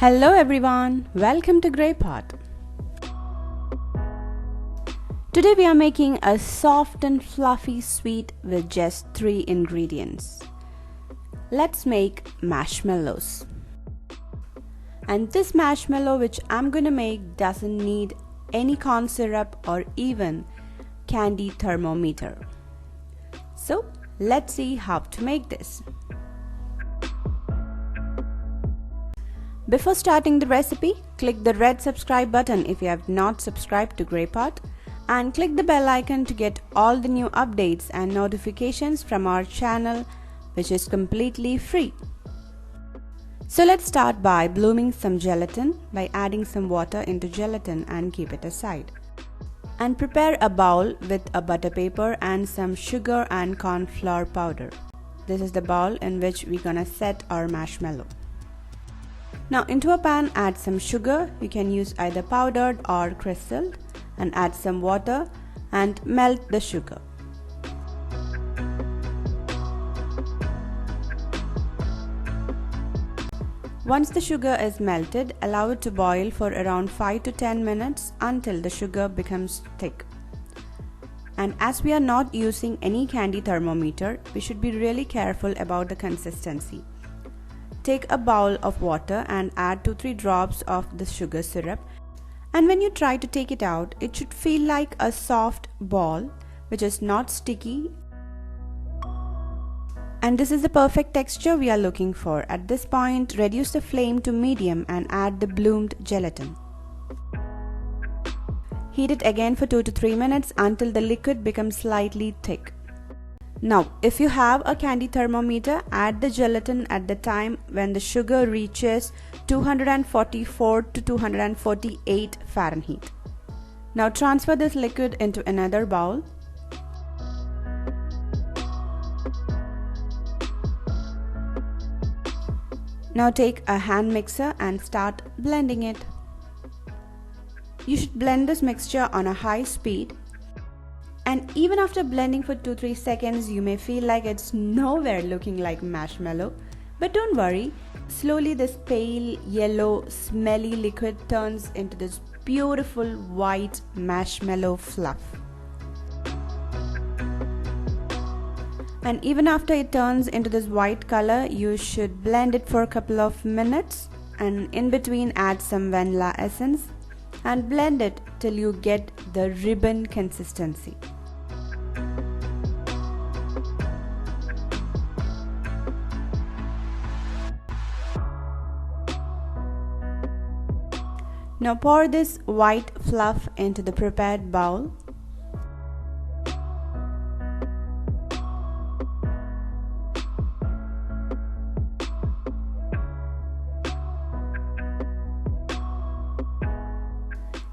Hello everyone, welcome to Grey Pot. Today we are making a soft and fluffy sweet with just 3 ingredients. Let's make marshmallows. And this marshmallow which I'm going to make doesn't need any corn syrup or even candy thermometer. So let's see how to make this. Before starting the recipe, click the red subscribe button if you have not subscribed to Grey Pot and click the bell icon to get all the new updates and notifications from our channel, which is completely free. So let's start by blooming some gelatin by adding some water into gelatin and keep it aside. And prepare a bowl with a butter paper and some sugar and corn flour powder. This is the bowl in which we're gonna set our marshmallow. Now into a pan add some sugar, you can use either powdered or crystalled, and add some water and melt the sugar. Once the sugar is melted, allow it to boil for around 5 to 10 minutes until the sugar becomes thick. And as we are not using any candy thermometer, we should be really careful about the consistency. Take a bowl of water and add 2-3 drops of the sugar syrup, and when you try to take it out, it should feel like a soft ball which is not sticky, and this is the perfect texture we are looking for. At this point, reduce the flame to medium and add the bloomed gelatin. Heat it again for 2 to 3 minutes until the liquid becomes slightly thick. Now, if you have a candy thermometer, add the gelatin at the time when the sugar reaches 244 to 248 Fahrenheit. Now transfer this liquid into another bowl. Now take a hand mixer and start blending it. You should blend this mixture on a high speed. And even after blending for 2-3 seconds, you may feel like it's nowhere looking like marshmallow. But don't worry, slowly this pale yellow smelly liquid turns into this beautiful white marshmallow fluff. And even after it turns into this white color, you should blend it for a couple of minutes, and in between add some vanilla essence and blend it till you get the ribbon consistency. Now pour this white fluff into the prepared bowl.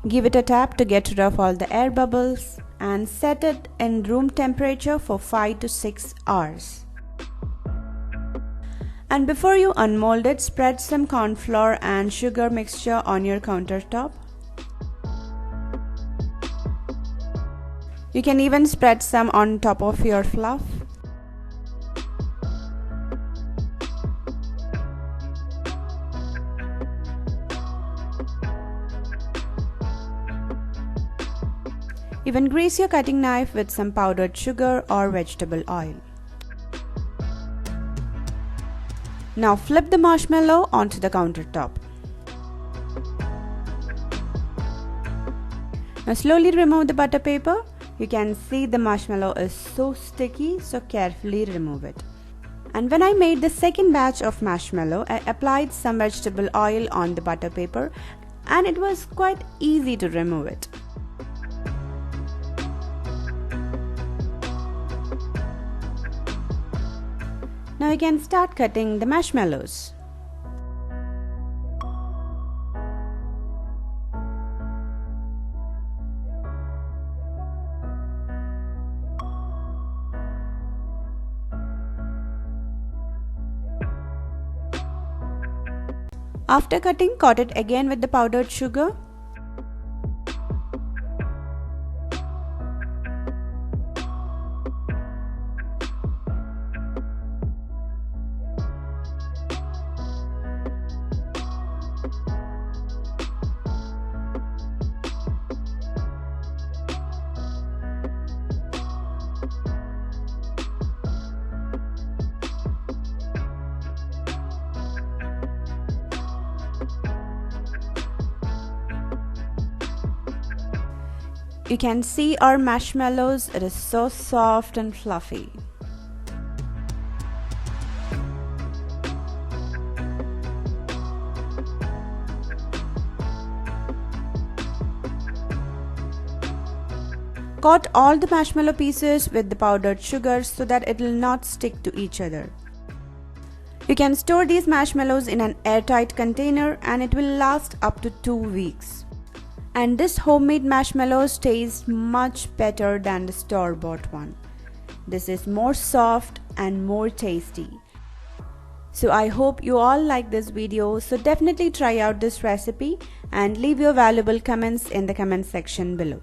Give it a tap to get rid of all the air bubbles and set it in room temperature for 5 to 6 hours. And before you unmold it, spread some corn flour and sugar mixture on your countertop. You can even spread some on top of your fluff. Even grease your cutting knife with some powdered sugar or vegetable oil. Now flip the marshmallow onto the countertop. Now slowly remove the butter paper. You can see the marshmallow is so sticky, so carefully remove it. And when I made the second batch of marshmallow, I applied some vegetable oil on the butter paper, and it was quite easy to remove it. Now you can start cutting the marshmallows. After cutting, coat it again with the powdered sugar. You can see our marshmallows, it is so soft and fluffy. Coat all the marshmallow pieces with the powdered sugar so that it will not stick to each other. You can store these marshmallows in an airtight container and it will last up to 2 weeks. And this homemade marshmallows taste much better than the store-bought one. This is more soft and more tasty. So I hope you all like this video, so definitely try out this recipe and leave your valuable comments in the comment section below.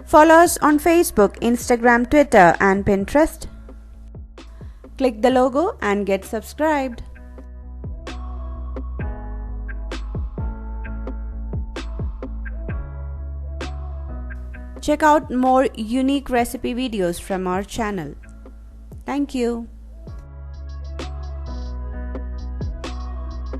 Follow us on Facebook, Instagram, Twitter and Pinterest. Click the logo and get subscribed. Check out more unique recipe videos from our channel. Thank you.